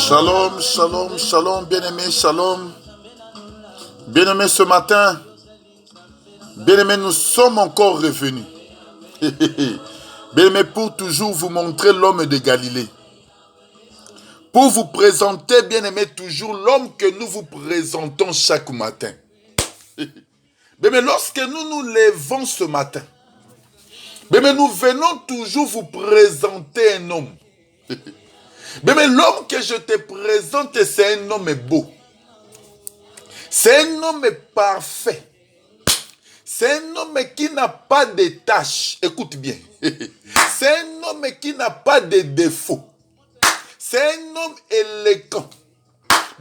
Shalom, shalom, shalom, bien-aimés, shalom. Bien-aimés, ce matin, bien-aimés, nous sommes encore revenus. Bien-aimés, pour toujours vous montrer l'homme de Galilée. Pour vous présenter, bien-aimés, toujours l'homme que nous vous présentons chaque matin. Bien-aimés, lorsque nous nous levons ce matin, bien-aimés, nous venons toujours vous présenter un homme. Mais l'homme que je te présente, c'est un homme beau. C'est un homme parfait. C'est un homme qui n'a pas de tâches. Écoute bien. C'est un homme qui n'a pas de défauts. C'est un homme élégant.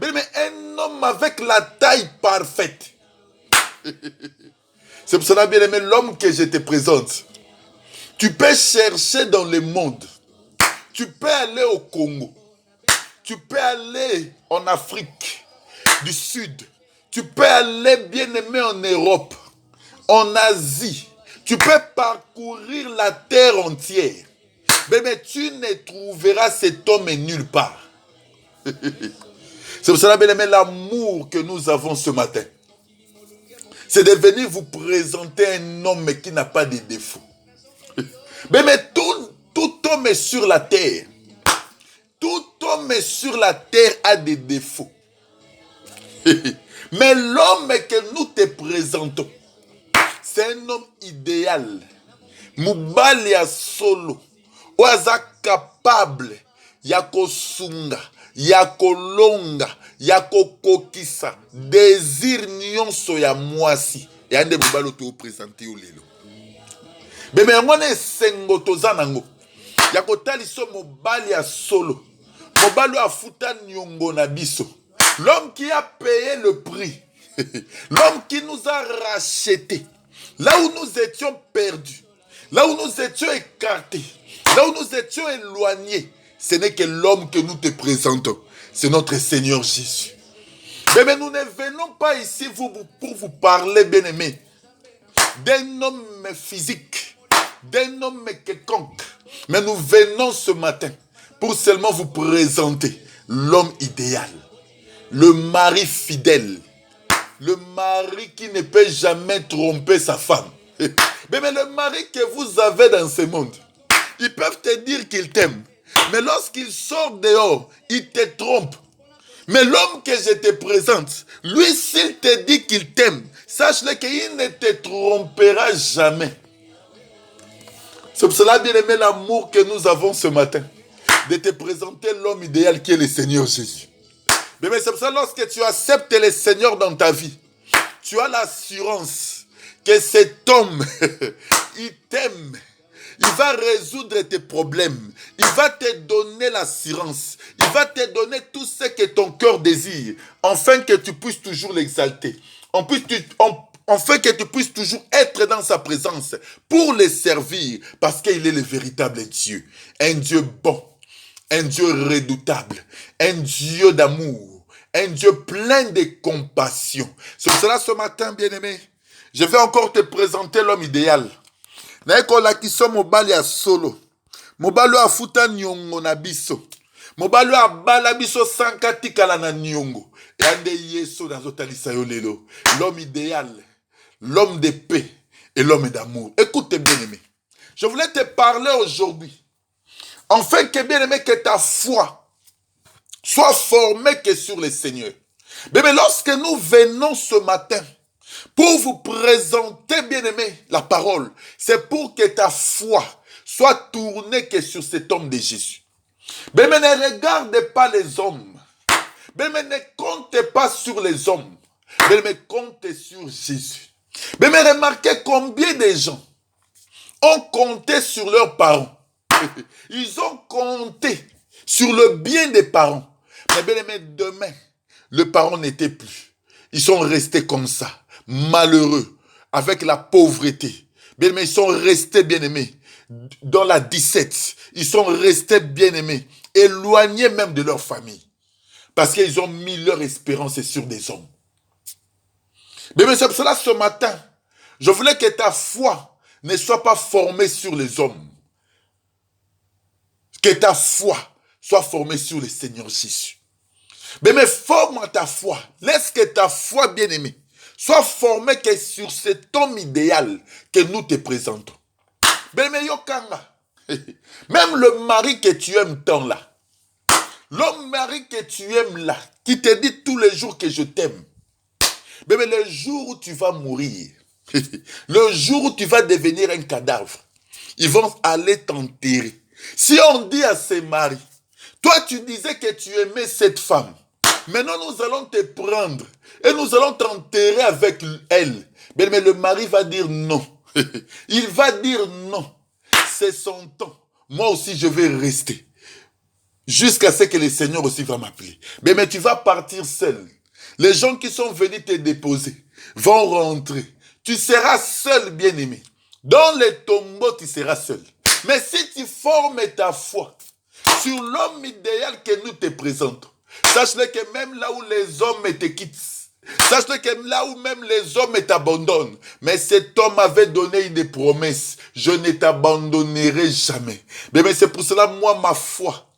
Mais un homme avec la taille parfaite. C'est pour cela, bien aimé, l'homme que je te présente. Tu peux chercher dans le monde. Tu peux aller au Congo. Tu peux aller en Afrique du Sud. Tu peux aller, bien aimé, en Europe, en Asie. Tu peux parcourir la terre entière. Mais tu ne trouveras cet homme nulle part. C'est pour cela, bien aimé, l'amour que nous avons ce matin. C'est de venir vous présenter un homme qui n'a pas de défauts. Mais tout homme sur la terre. Tout homme sur la terre a des défauts. Mais l'homme que nous te présentons, c'est un homme idéal. Mubali ya solo. Oaza capable. Yako sunga. Yako longa. Yako kokisa. Désir nyonso ya mwasi. Et ande mubali te présenter au lelo. Mais ngone sengo tozanango. Yako taliso mubali ya solo. Mubali afuta nyongo na biso. L'homme qui a payé le prix. L'homme qui nous a rachetés. Là où nous étions perdus. Là où nous étions écartés. Là où nous étions éloignés. Ce n'est que l'homme que nous te présentons. C'est notre Seigneur Jésus. Mais nous ne venons pas ici pour vous parler, bien-aimés, d'un homme physique, d'un homme quelconque. Mais nous venons ce matin pour seulement vous présenter l'homme idéal. Le mari fidèle. Le mari qui ne peut jamais tromper sa femme. Mais le mari que vous avez dans ce monde, ils peuvent te dire qu'ils t'aiment. Mais lorsqu'il sort dehors, il te trompe. Mais l'homme que je te présente, lui, s'il te dit qu'il t'aime, sache-le qu'il ne te trompera jamais. C'est pour cela, bien aimé, l'amour que nous avons ce matin, de te présenter l'homme idéal qui est le Seigneur Jésus. Mais c'est pour ça, lorsque tu acceptes le Seigneur dans ta vie, tu as l'assurance que cet homme, il t'aime. Il va résoudre tes problèmes. Il va te donner l'assurance. Il va te donner tout ce que ton cœur désire, afin que tu puisses toujours l'exalter. Afin que tu puisses toujours être dans sa présence pour le servir, parce qu'il est le véritable Dieu. Un Dieu bon, un Dieu redoutable, un Dieu d'amour, un Dieu plein de compassion. C'est pour cela, ce matin, bien-aimé, je vais encore te présenter l'homme idéal. Naekola kiso mobali ya solo. Mobali afuta nyongo na biso. Mobali abala biso sanka tikala na nyongo. Yande yeso nazotalisa yo lelo. L'homme idéal, l'homme de paix et l'homme d'amour. Écoute bien aimé. Je voulais te parler aujourd'hui. Enfin que bien aimé que ta foi soit formée que sur le Seigneur. Mais lorsque nous venons ce matin, pour vous présenter, bien-aimé, la parole, c'est pour que ta foi soit tournée que sur cet homme de Jésus. Mais ne regarde pas les hommes. Mais ne compte pas sur les hommes. Mais compte sur Jésus. Mais remarquez combien de gens ont compté sur leurs parents. Ils ont compté sur le bien des parents. Mais bien-aimé, demain, le parent n'était plus. Ils sont restés comme ça. Malheureux, avec la pauvreté. Bien-aimés, ils sont restés bien-aimés dans la 17. Ils sont restés bien-aimés, éloignés même de leur famille. Parce qu'ils ont mis leur espérance sur des hommes. Mais c'est pour cela, ce matin, je voulais que ta foi ne soit pas formée sur les hommes. Que ta foi soit formée sur le Seigneur Jésus. Mais forme ta foi. Laisse que ta foi, bien-aimée, soit formée que sur cet homme idéal que nous te présentons. Mais yokanga. Même le mari que tu aimes tant là. L'homme mari que tu aimes là, qui te dit tous les jours que je t'aime. Mais le jour où tu vas mourir, le jour où tu vas devenir un cadavre, ils vont aller t'enterrer. Si on dit à ses maris, toi tu disais que tu aimais cette femme, maintenant nous allons te prendre et nous allons t'enterrer avec elle. Mais le mari va dire non. Il va dire non. C'est son temps. Moi aussi je vais rester. Jusqu'à ce que le Seigneur aussi va m'appeler. Mais tu vas partir seul. Les gens qui sont venus te déposer vont rentrer. Tu seras seul, bien-aimé. Dans les tombeaux, tu seras seul. Mais si tu formes ta foi sur l'homme idéal que nous te présentons, sache-le que même là où les hommes te quittent, sache-le que là où même les hommes t'abandonnent, mais cet homme avait donné une promesse. Je ne t'abandonnerai jamais. Mais c'est pour cela, moi, ma foi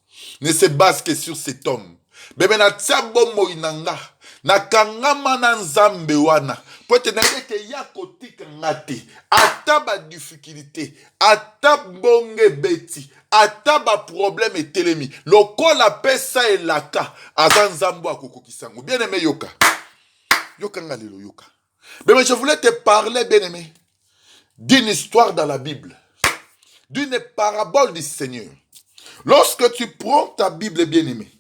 ne se base que sur cet homme. Bebe na tia bomo inanga na kangama na nzambe wana pote na yeke ya kotika ngati ata ba difficulté ata bonge beti ata ba problème etelemi lokola pesa elaka aza nzambo akokokisango. Bien aimé yoka yoka ngalelo yoka. Bebe je voulais te parler, bien aimé, d'une histoire dans la Bible, d'une parabole du Seigneur. Lorsque tu prends ta Bible, bien-aimée,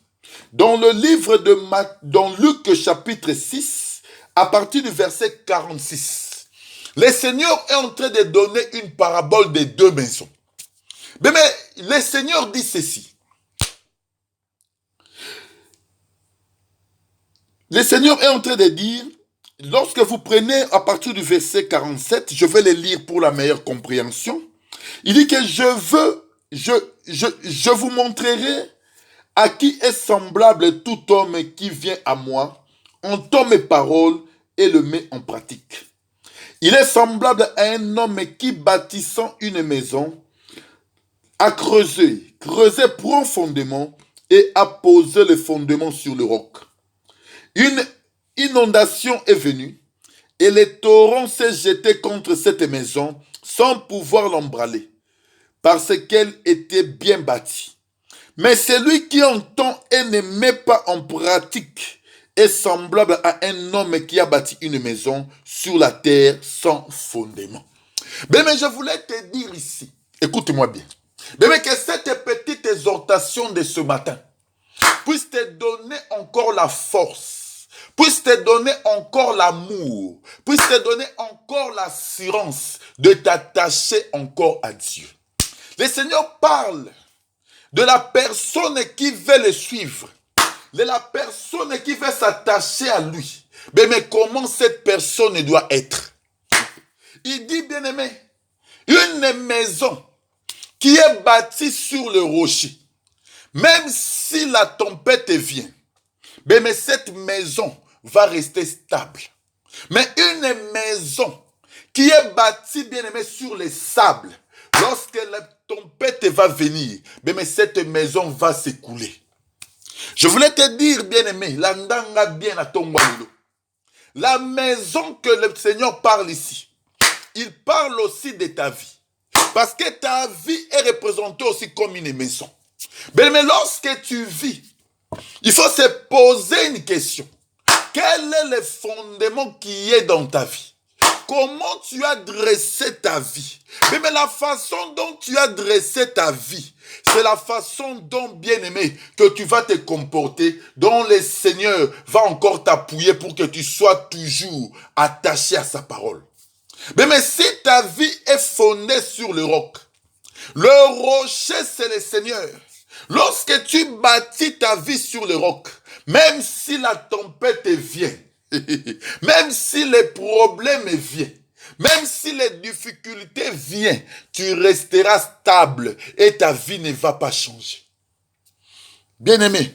dans le livre de dans Luc chapitre 6, à partir du verset 46, le Seigneur est en train de donner une parabole de deux maisons. Mais le Seigneur dit ceci. Le Seigneur est en train de dire, lorsque vous prenez à partir du verset 47, je vais le lire pour la meilleure compréhension. Il dit que je vous montrerai à qui est semblable tout homme qui vient à moi, entend mes paroles et le met en pratique. Il est semblable à un homme qui, bâtissant une maison, a creusé profondément et a posé le fondement sur le roc. Une inondation est venue et les torrents s'est jeté contre cette maison sans pouvoir l'embraler, parce qu'elle était bien bâtie. Mais celui qui entend et ne met pas en pratique est semblable à un homme qui a bâti une maison sur la terre sans fondement. Mais je voulais te dire ici, écoute-moi bien, mais que cette petite exhortation de ce matin puisse te donner encore la force, puisse te donner encore l'amour, puisse te donner encore l'assurance de t'attacher encore à Dieu. Le Seigneur parle de la personne qui veut le suivre, de la personne qui veut s'attacher à lui. Mais comment cette personne doit être? Il dit, bien-aimé, une maison qui est bâtie sur le rocher, même si la tempête vient, mais cette maison va rester stable. Mais une maison qui est bâtie, bien-aimé, sur les sables, lorsque la tempête va venir, mais cette maison va s'écouler. Je voulais te dire, bien-aimé, la maison que le Seigneur parle ici, il parle aussi de ta vie. Parce que ta vie est représentée aussi comme une maison. Mais lorsque tu vis, il faut se poser une question. Quel est le fondement qui est dans ta vie? Comment tu as dressé ta vie? Mais la façon dont tu as dressé ta vie, c'est la façon dont, bien-aimé, que tu vas te comporter, dont le Seigneur va encore t'appuyer pour que tu sois toujours attaché à sa parole. Mais si ta vie est fondée sur le roc, le rocher c'est le Seigneur. Lorsque tu bâtis ta vie sur le roc, même si la tempête vient, même si les problèmes viennent, même si les difficultés viennent, tu resteras stable et ta vie ne va pas changer. Bien-aimé,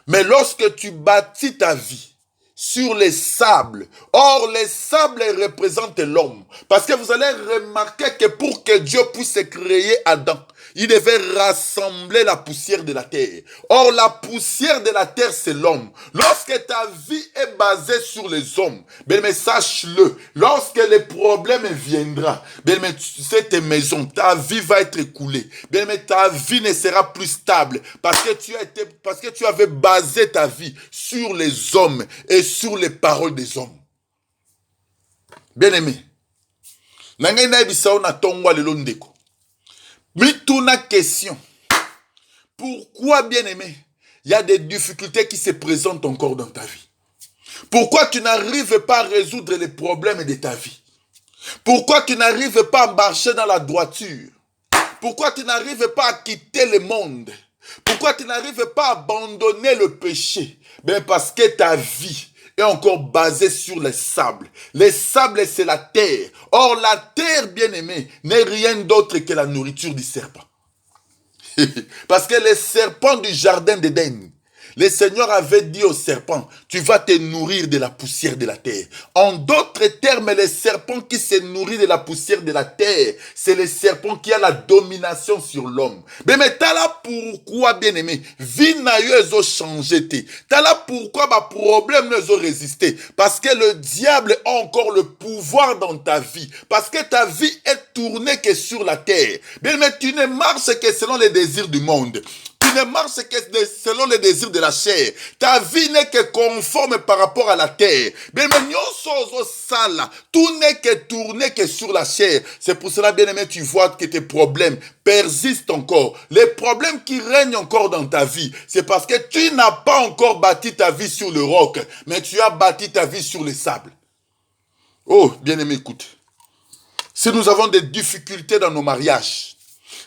mais lorsque tu bâtis ta vie sur les sables, or les sables représentent l'homme, parce que vous allez remarquer que pour que Dieu puisse créer Adam, Il devait rassembler la poussière de la terre. Or, la poussière de la terre, c'est l'homme. Lorsque ta vie est basée sur les hommes, mais sache-le, lorsque les problèmes viendront, mais cette maison, ta vie va être écoulée. Mais ta vie ne sera plus stable parce que tu avais basé ta vie sur les hommes et sur les paroles des hommes. Bien-aimé, nangai na bisao na tongwa lelo ndeko. Mituna question. Pourquoi, bien-aimé, il y a des difficultés qui se présentent encore dans ta vie? Pourquoi tu n'arrives pas à résoudre les problèmes de ta vie? Pourquoi tu n'arrives pas à marcher dans la droiture? Pourquoi tu n'arrives pas à quitter le monde? Pourquoi tu n'arrives pas à abandonner le péché? Ben parce que ta vie est encore basée sur les sables. Les sables, c'est la terre. Or, la terre, bien-aimée, n'est rien d'autre que la nourriture du serpent. Parce que les serpents du jardin d'Éden, le Seigneur avait dit au serpent, tu vas te nourrir de la poussière de la terre. En d'autres termes, les serpents qui se nourrissent de la poussière de la terre, c'est les serpents qui a la domination sur l'homme. Mais t'as là pourquoi, bien-aimé, vie n'a eu ont changé. T'as là pourquoi ma problème les ont résisté. Parce que le diable a encore le pouvoir dans ta vie. Parce que ta vie est tournée que sur la terre. Mais tu ne marches que selon les désirs du monde. Tu ne marches que selon les désirs de la chair. Ta vie n'est que conforme par rapport à la terre. Mais tout n'est que tourné que sur la chair. C'est pour cela, bien-aimé, tu vois que tes problèmes persistent encore. Les problèmes qui règnent encore dans ta vie, c'est parce que tu n'as pas encore bâti ta vie sur le roc, mais tu as bâti ta vie sur les sables. Oh, bien-aimé, écoute. Si nous avons des difficultés dans nos mariages,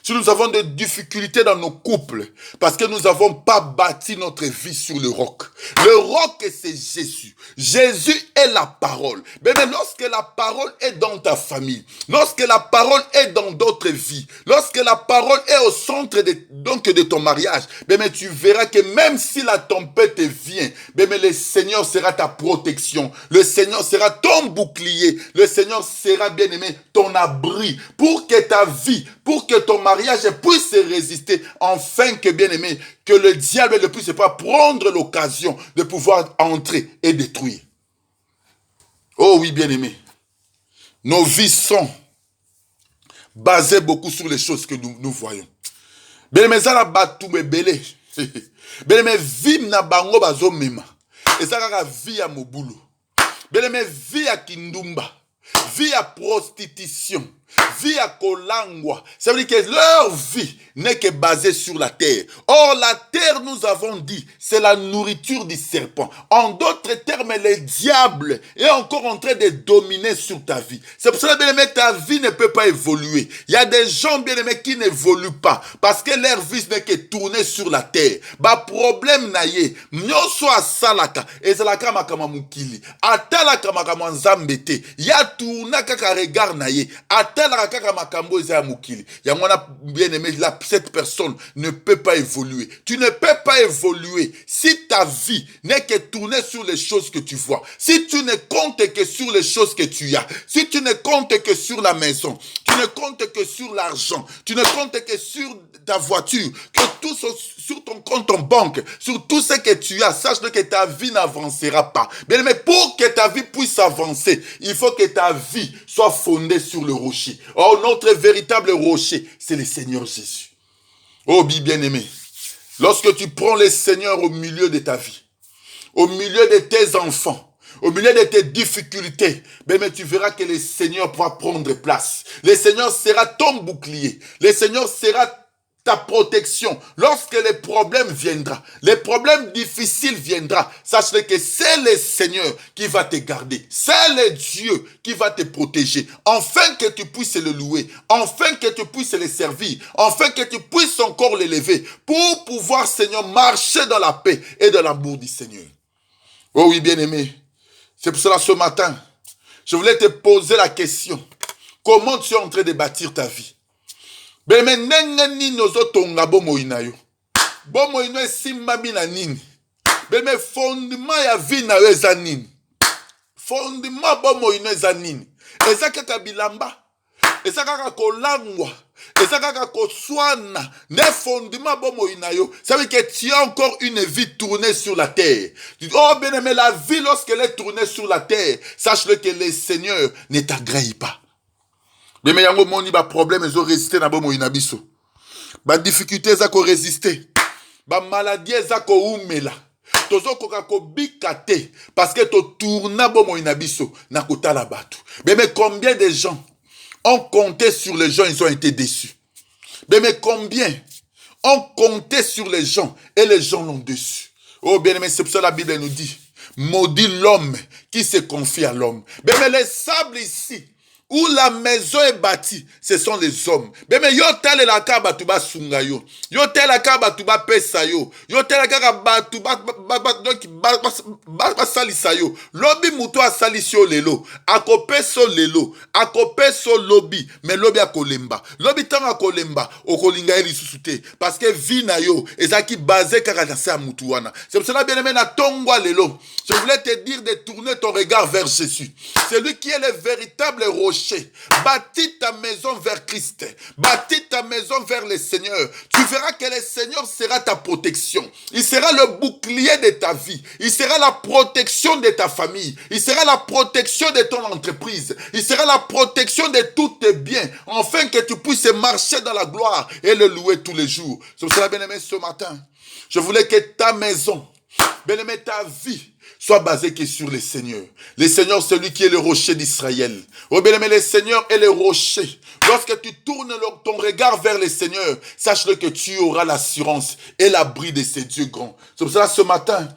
si nous avons des difficultés dans nos couples, parce que nous n'avons pas bâti notre vie sur le roc. Le roc, c'est Jésus. Jésus est la parole. Mais lorsque la parole est dans ta famille, lorsque la parole est dans d'autres vies, lorsque la parole est au centre de ton mariage, mais tu verras que même si la tempête vient, mais le Seigneur sera ta protection. Le Seigneur sera ton bouclier. Le Seigneur sera, bien aimé, ton abri pour que ta vie, pour que ton mariage puisse résister, afin que, bien aimé, que le diable ne puisse pas prendre l'occasion de pouvoir entrer et détruire. Oh oui, bien aimé, nos vies sont basées beaucoup sur les choses que nous voyons. Bien aimé, ça la batou me belé. Bien aimé, vie na bango bazo mema. Et ça la vie à Mobulo. Bien aimé, vie à Kindumba. Vie à prostitution, vie à kolangwa. Ça veut dire que leur vie n'est que basée sur la terre. Or, la terre, nous avons dit, c'est la nourriture du serpent. En d'autres termes, le diable est encore en train de dominer sur ta vie. C'est pour cela, bien aimé, ta vie ne peut pas évoluer. Il y a des gens, bien aimés, qui n'évoluent pas parce que leur vie n'est que tournée sur la terre. Ba problème naye, nyoso asalaka, ezalaka makama mukili, atalaka makama nzambete, ya tourna kaka regard naye, atalaka kaka makambo eza mukili. Ya mwana bien aimé, cette personne ne peut pas évoluer. Tu ne peux pas évoluer si ta vie n'est que tournée sur les choses que tu vois. Si tu ne comptes que sur les choses que tu as. Si tu ne comptes que sur la maison. Tu ne comptes que sur l'argent. Tu ne comptes que sur ta voiture. Que tout sur ton compte en banque. Sur tout ce que tu as. Sache que ta vie n'avancera pas. Mais pour que ta vie puisse avancer, il faut que ta vie soit fondée sur le rocher. Or, notre véritable rocher, c'est le Seigneur Jésus. Oh, bien-aimé, lorsque tu prends le Seigneur au milieu de ta vie, au milieu de tes enfants, au milieu de tes difficultés, mais tu verras que le Seigneur pourra prendre place. Le Seigneur sera ton bouclier. Le Seigneur sera ta protection. Lorsque les problèmes viendront, les problèmes difficiles viendront, sache que c'est le Seigneur qui va te garder. C'est le Dieu qui va te protéger. Afin que tu puisses le louer. Afin que tu puisses le servir. Afin que tu puisses encore l'élever. Pour pouvoir, Seigneur, marcher dans la paix et dans l'amour du Seigneur. Oh oui, bien-aimé. C'est pour cela ce matin, je voulais te poser la question. Comment tu es en train de bâtir ta vie? Mais nenge nini ozotonga bomoi na yo. Bomoi no esimbami na nini. Mais fondement ya vie na yo eza nini. Fondement bomoi no eza nini. Eza kaka bilamba. Eza kaka kolangwa. Et ça, ne fondement ça veut dire que tu as encore une vie tournée sur la terre. Tu dis, oh bien-aimé, la vie, lorsqu'elle est tournée sur la terre, sache-le que le Seigneur ne t'agrée pas. Mais yango moni ba problème ils ont résisté na bomo inabiso. Ba difficulté za ko résister. Ba maladie za ko umela. Tozo koka ko bikate parce que to tourna bomo inabiso na kotala batu. Mais combien de gens ont compté sur les gens, ils ont été déçus. Mais combien ont compté sur les gens et les gens l'ont déçu. Oh bien aimé, c'est pour ça que la Bible nous dit, maudit l'homme qui se confie à l'homme. Mais les sables ici, où la maison est bâtie, ce sont les hommes. Mais yo tele la ka batu ba sunga yo. Yo tele la ka batu ba pesa yo. Yo tele la ka batu ba salisa yo. Lobi muto a salisio lelo. Akope so lelo. Akope so lobi. Mais lobi a kolemba. Lobi tanga kolemba. Okolinga eri susute. Parce que vie na yo. Ezaki basé kaka na se mutuana. C'est pour cela bien aimé na tongwa lelo. Je voulais te dire de tourner ton regard vers Jésus. C'est lui qui est le véritable rocher. Bâtis ta maison vers Christ. Bâtis ta maison vers le Seigneur. Tu verras que le Seigneur sera ta protection. Il sera le bouclier de ta vie. Il sera la protection de ta famille. Il sera la protection de ton entreprise. Il sera la protection de tous tes biens. Afin que tu puisses marcher dans la gloire et le louer tous les jours. C'est pour cela, bien-aimé, ce matin, je voulais que ta maison, bien-aimé, ta vie, soit basé que sur le Seigneur. Le Seigneur, c'est lui qui est le rocher d'Israël. Oh bien-aimé, le Seigneur est le rocher. Lorsque tu tournes ton regard vers le Seigneur, sache-le que tu auras l'assurance et l'abri de ces dieux grands. C'est pour cela ce matin,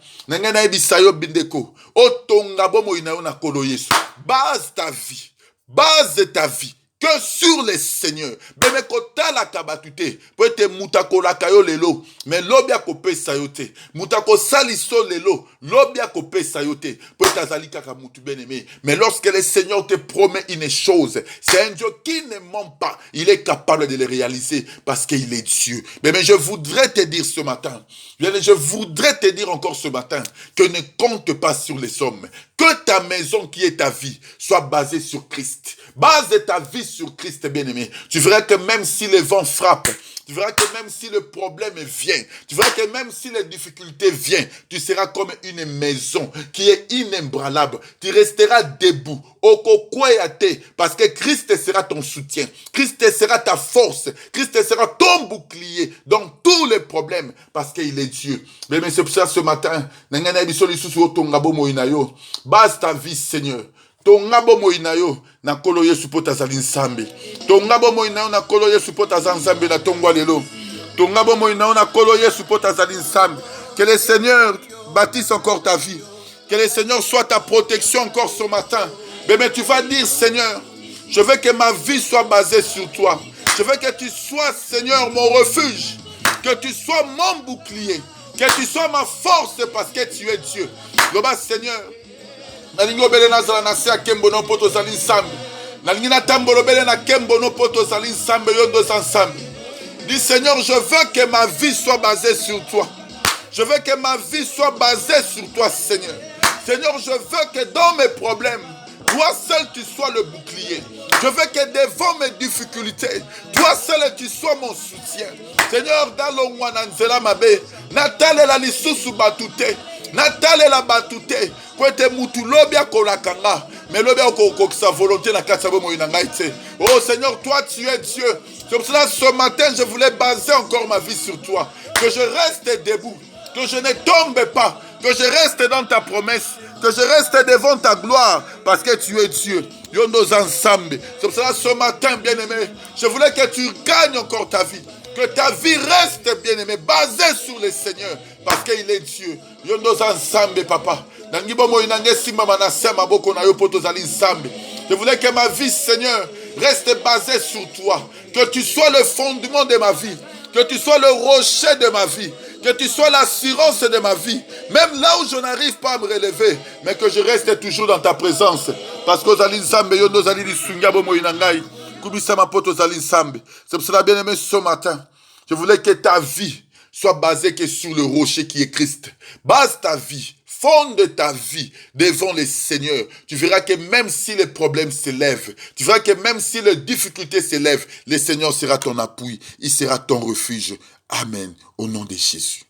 base ta vie. Base ta vie. Que sur les seigneurs. Beme kota la kabatute. Poete mutako la kayo lelo. Mais lobia kope sayote. Mutako saliso lelo. Lobia kope sayote. Poete azalika kamutu bien-aimé. Mais lorsque le Seigneur te promet une chose, c'est un Dieu qui ne ment pas. Il est capable de le réaliser parce qu'il est Dieu. Mais je voudrais te dire ce matin. Je voudrais te dire encore ce matin que ne compte pas sur les hommes. Que ta maison qui est ta vie soit basée sur Christ. Base ta vie sur Christ, bien-aimé. Tu verras que même si le vent frappe, tu verras que même si le problème vient, tu verras que même si les difficultés viennent, tu seras comme une maison qui est inébranlable. Tu resteras debout, parce que Christ sera ton soutien. Christ sera ta force. Christ sera ton bouclier dans tous les problèmes, parce qu'il est Dieu. Mais c'est pour ça ce matin, base ta vie, Seigneur. Tongabo moinayo na kolo Yesu pota zali nsambe. Tongabo moinayo na kolo Yesu pota zali nsambe na tongwa lelo. Tongabo moinayo na kolo Yesu pota zali nsambe. Que le Seigneur bâtisse encore ta vie. Que le Seigneur soit ta protection encore ce matin. Mais tu vas dire, Seigneur, je veux que ma vie soit basée sur toi. Je veux que tu sois, Seigneur, mon refuge. Que tu sois mon bouclier. Que tu sois ma force parce que tu es Dieu. Loba, Seigneur. Nalingi obele nazala na se akembo no poto zali nsambe. Nalingi na tambolo obele na kembo no poto zali nsambe yondo ensemble. Dis Seigneur, je veux que ma vie soit basée sur toi. Je veux que ma vie soit basée sur toi, Seigneur. Seigneur, je veux que dans mes problèmes, toi seul tu sois le bouclier. Je veux que devant mes difficultés, toi seul tu sois mon soutien. Seigneur, dans le mwana nzela mabe, natale la lisusu batute. Natale la batute. Kwete mutu lobia kolakanga. Mais lobia ko sa volonté na katsabo mo inangaite. Oh Seigneur, toi tu es Dieu. C'est pour cela ce matin je voulais baser encore ma vie sur toi. Que je reste debout. Que je ne tombe pas. Que je reste dans ta promesse. Que je reste devant ta gloire. Parce que tu es Dieu. Yondo ensemble. C'est pour cela ce matin, bien-aimé, je voulais que tu gagnes encore ta vie. Que ta vie reste, bien-aimé, basée sur le Seigneur. Parce qu'il est Dieu. Yondo ensemble, papa. Je voulais que ma vie, Seigneur, reste basée sur toi. Que tu sois le fondement de ma vie. Que tu sois le rocher de ma vie. Que tu sois l'assurance de ma vie. Même là où je n'arrive pas à me relever. Mais que je reste toujours dans ta présence. Parce que c'est pour cela, bien-aimé, ce matin, je voulais que ta vie soit basée que sur le rocher qui est Christ. Base ta vie. fond de ta vie devant le Seigneur, tu verras que même si les problèmes s'élèvent, tu verras que même si les difficultés s'élèvent, le Seigneur sera ton appui, il sera ton refuge. Amen. Au nom de Jésus.